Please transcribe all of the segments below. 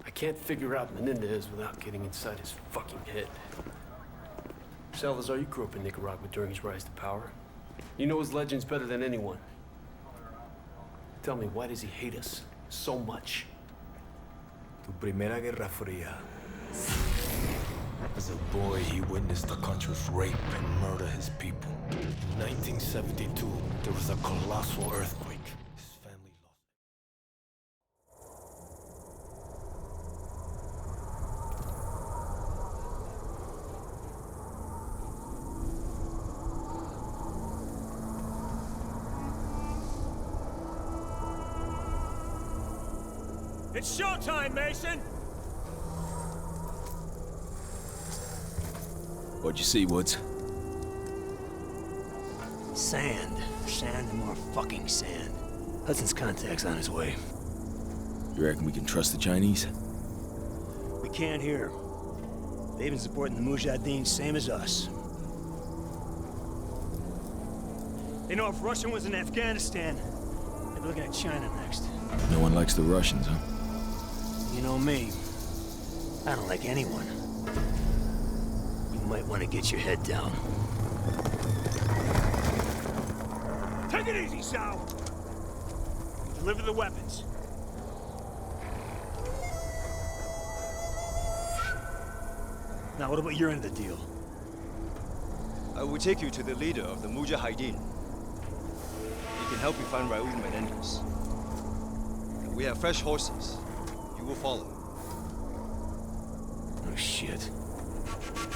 I can't figure out Menendez without getting inside his fucking head. Salazar, you grew up in Nicaragua during his rise to power. You know his legends better than anyone. Tell me, why does he hate us so much? Tu primera guerra fría. As a boy, he witnessed the country's rape and murder his people. In 1972, there was a colossal earthquake. His family lost. It's showtime, Mason! What'd you see, Woods? Sand. Sand and more fucking sand. Hudson's contact's on his way. You reckon we can trust the Chinese? We can't here. They've been supporting the Mujahideen same as us. They know if Russia was in Afghanistan, they'd be looking at China next. No one likes the Russians, huh? You know me. I don't like anyone. You might want to get your head down. Take it easy, Sal! Deliver the weapons. Now, what about your end of the deal? I will take you to the leader of the Mujahideen. He can help you find Raul Menendez. We have fresh horses. You will follow. Oh, shit.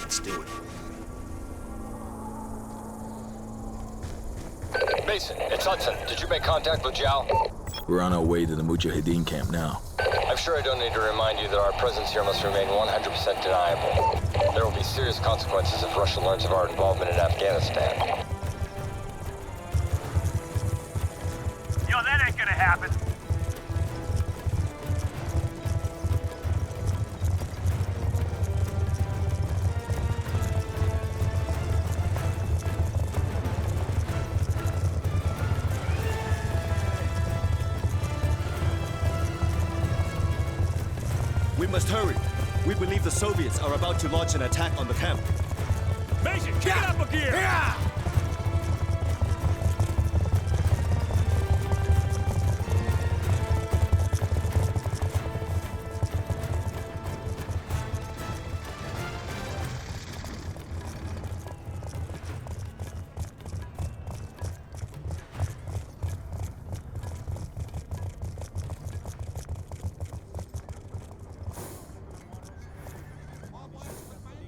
Let's do it. Mason, it's Hudson. Did you make contact with Zhao? We're on our way to the Mujahideen camp now. I'm sure I don't need to remind you that our presence here must remain 100% deniable. There will be serious consequences if Russia learns of our involvement in Afghanistan. Yo, that ain't gonna happen. We must hurry. We believe the Soviets are about to launch an attack on the camp. Mason, kick it up a gear!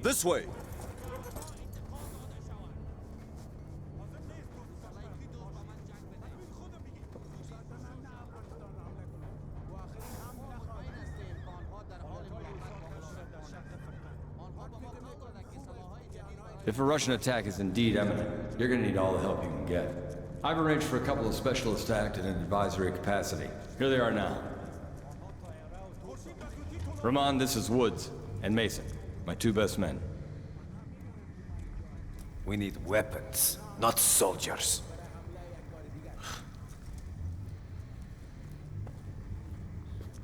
This way. If a Russian attack is indeed imminent, you're gonna need all the help you can get. I've arranged for a couple of specialists to act in an advisory capacity. Here they are now. Rahman, this is Woods, and Mason, my two best men. We need weapons, not soldiers.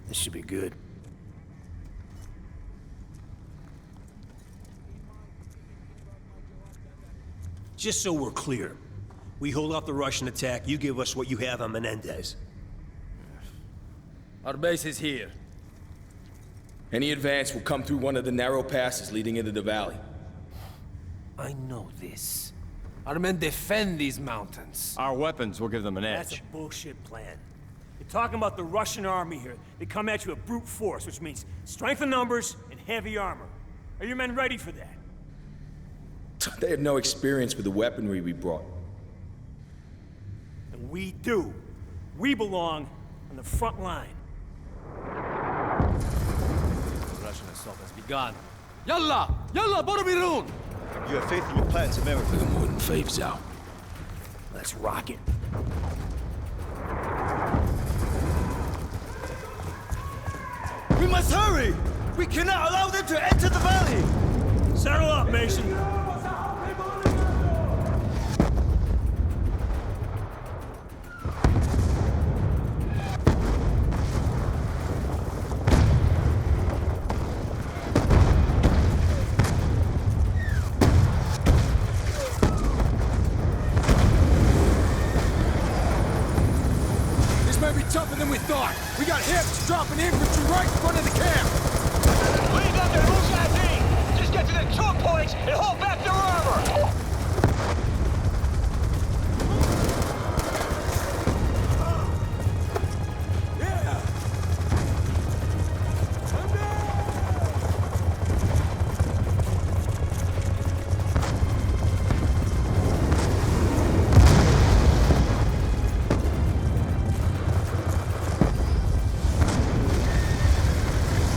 This should be good. Just so we're clear, we hold off the Russian attack, you give us what you have on Menendez. Our base is here. Any advance will come through one of the narrow passes leading into the valley. I know this. Our men defend these mountains. Our weapons will give them an That's edge. a bullshit plan. You're talking about the Russian army here. They come at you with brute force, which means strength in numbers and heavy armor. Are your men ready for that? They have no experience with the weaponry we brought. And we do. We belong on the front line. The Russian assault has begun. Yalla! Yalla, Borobirun! You have faith in your plans, America. Look more than faves out. Let's rock it. We must hurry! We cannot allow them to enter the valley! Saddle up, Mason. ships dropping infantry right in front of the camp! Lead them to Mujahideen! Just get to the choke points and hold back their armor!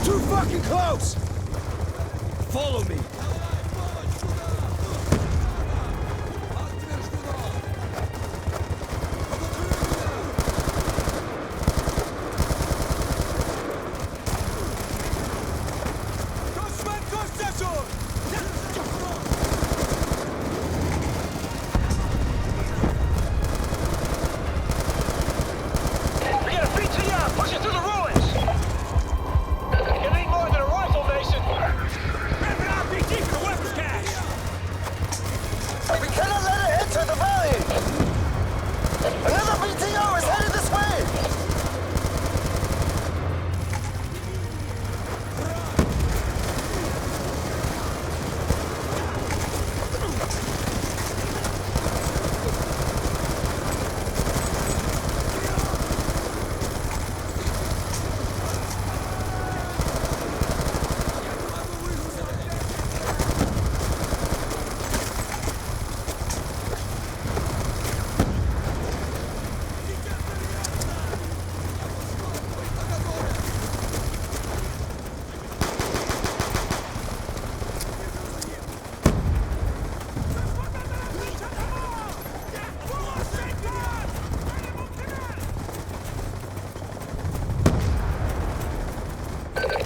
Too fucking close! Follow me! We got a BTR pushing through the ruins! You need more than a rifle, Mason! Grab an RPG for the weapons cache! We cannot let it enter the valley! Another BTR is headed this way!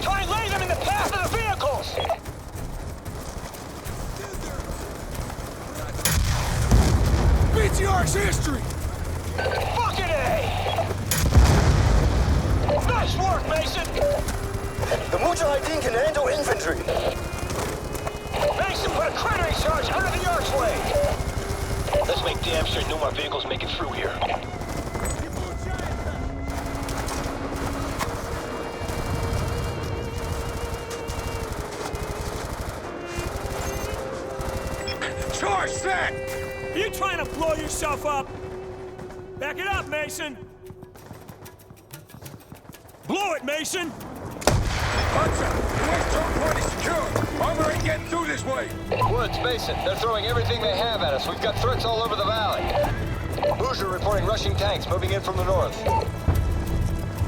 Try and lay them in the path of the vehicles! BTR's history! Fucking A! Nice work, Mason! The Mujahideen can handle infantry! Mason, put a cratering charge under the archway! Let's make damn sure no more vehicles make it through here. Charge set! Are you trying to blow yourself up? Back it up, Mason! Blow it, Mason! Hudson, the west choke point is secure! Armor ain't getting through this way! Woods, Mason, they're throwing everything they have at us. We've got threats all over the valley. Hoosier reporting rushing tanks moving in from the north.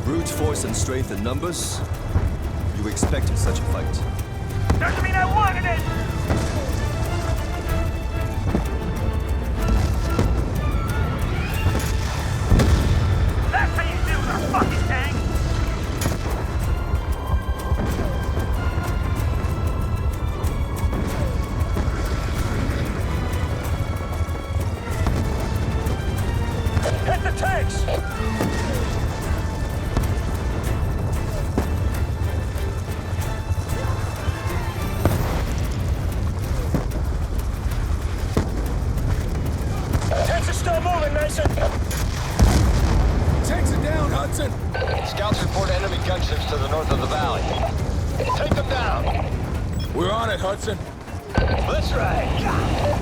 Brute force and strength in numbers? You expected such a fight. Doesn't mean I wanted it! That's how you deal with our fucking tank! Hit the tanks! Tanks are still moving, Mason! Tanks are down, Hudson! Scouts report enemy gunships to the north of the valley. Take them down! We're on it, Hudson. That's right! Yeah.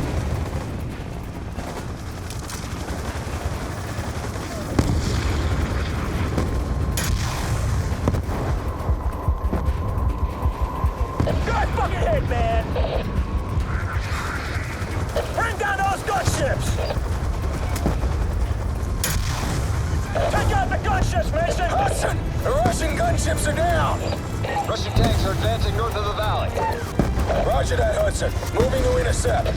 Go fucking ahead, man! Bring down those gunships! Take out the gunships, Mason! Hudson! The Russian gunships are down! Russian tanks are advancing north of the valley. Roger that, Hudson. Moving to intercept.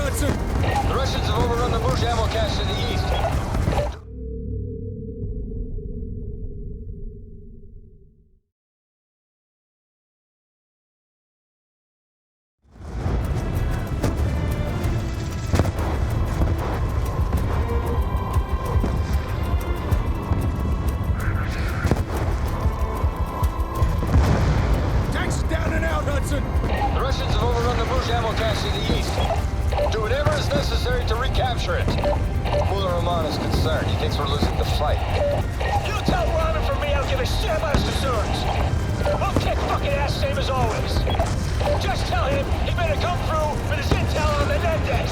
Hudson! The Russians have overrun the Muj ammo cache to the east. Tanks down and out, Hudson! The Russians have overrun the Muj ammo cache to the east. Do whatever is necessary to recapture it. Mullah Rahman is concerned. He thinks we're losing the fight. You tell Rahman from me I don't give a shit about his concerns. We'll kick fucking ass same as always. Just tell him he better come through with his intel on Menendez.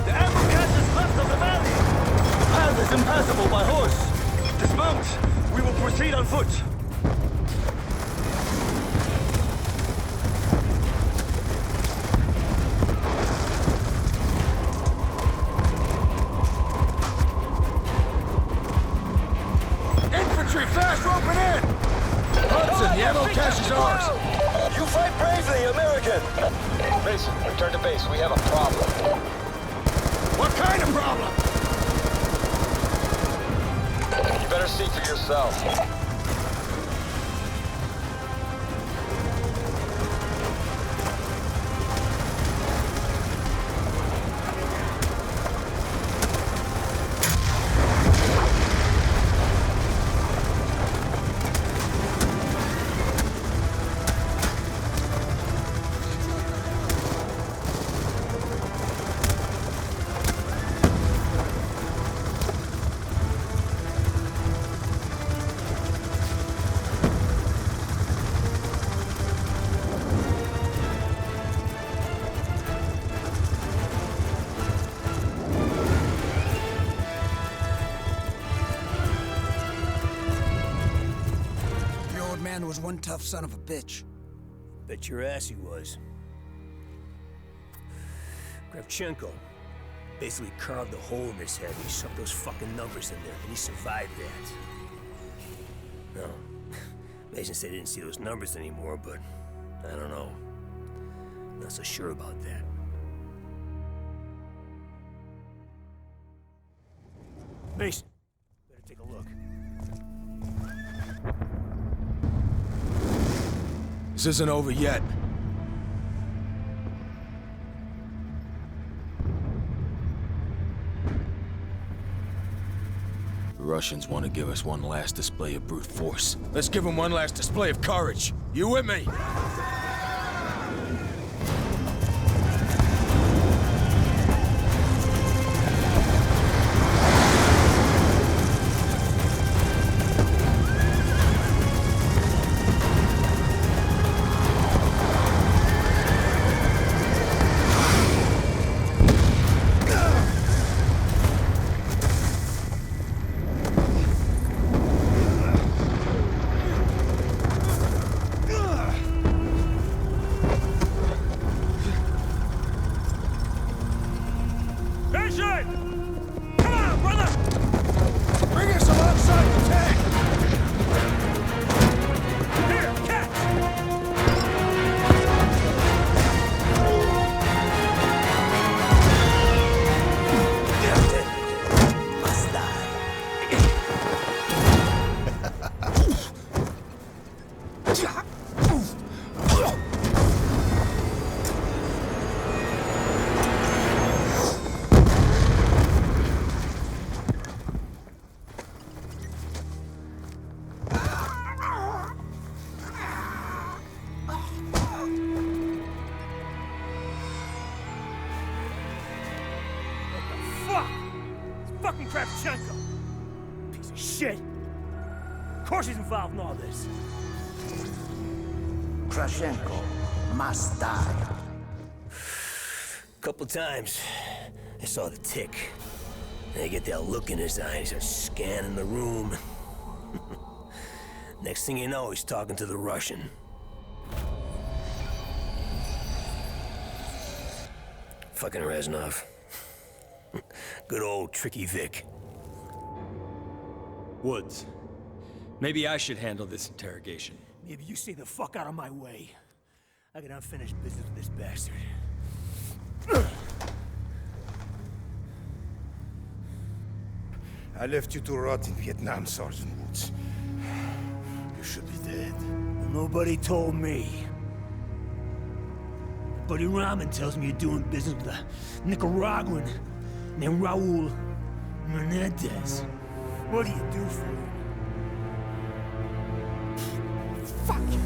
The ammo cache is left of the valley. The path is impassable by horse. Dismount. We will proceed on foot. Infantry, fast roping in! Hudson, the ammo cache is ours! You fight bravely, American. Mason, return to base. We have a problem. What kind of problem? You better see for yourself. Was one tough son of a bitch. Bet your ass he was. Kravchenko basically carved a hole in his head and he shoved those fucking numbers in there, and he survived that. No. Mason said he didn't see those numbers anymore, but I don't know. Not so sure about that. Mason, better take a look. This isn't over yet. The Russians want to give us one last display of brute force. Let's give them one last display of courage. You with me? Fucking Kravchenko! Piece of shit! Of course he's involved in all this. Kravchenko must die. Couple times, I saw the tick. And I get that look in his eye, he starts scanning the room. Next thing you know, he's talking to the Russian. Fucking Reznov. Good old Tricky Vic. Woods, maybe I should handle this interrogation. Maybe you stay the fuck out of my way. I got unfinished business with this bastard. I left you to rot in Vietnam, Sergeant Woods. You should be dead. Nobody told me. Buddy Rahman tells me you're doing business with a Nicaraguan named Raul Menendez. What do you do for him? Fuck you!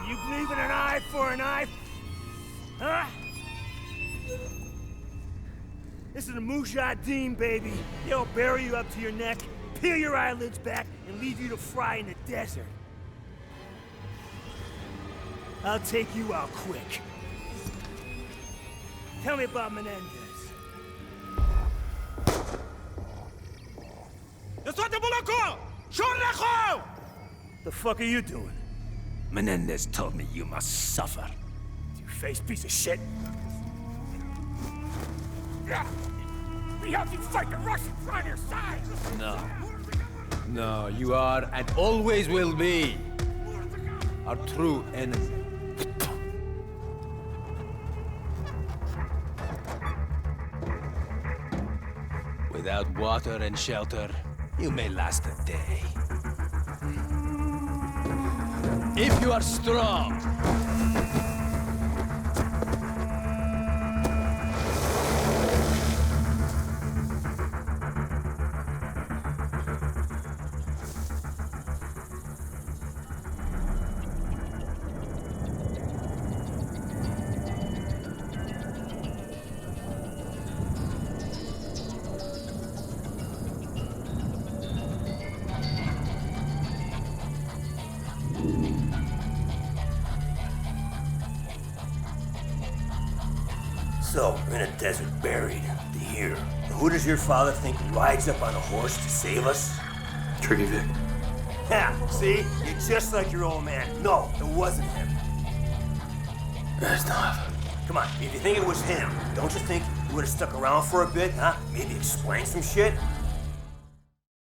You believe in an eye for an eye? Huh? This is a Mujahideen, baby. They'll bury you up to your neck, peel your eyelids back, and leave you to fry in the desert. I'll take you out quick. Tell me about Menendez. The fuck are you doing? Menendez told me you must suffer. You face piece of shit. We helped you fight the Russians on your side! No. No, you are and always will be our true enemy. Without water and shelter, you may last a day. If you are strong, So, we're in a desert buried. To here. Who does your father think rides up on a horse to save us? Tricky Vic. Ha! See? You're just like your old man. No, it wasn't him. It's not. Come on, if you think it was him, don't you think you would have stuck around for a bit, huh? Maybe explain some shit?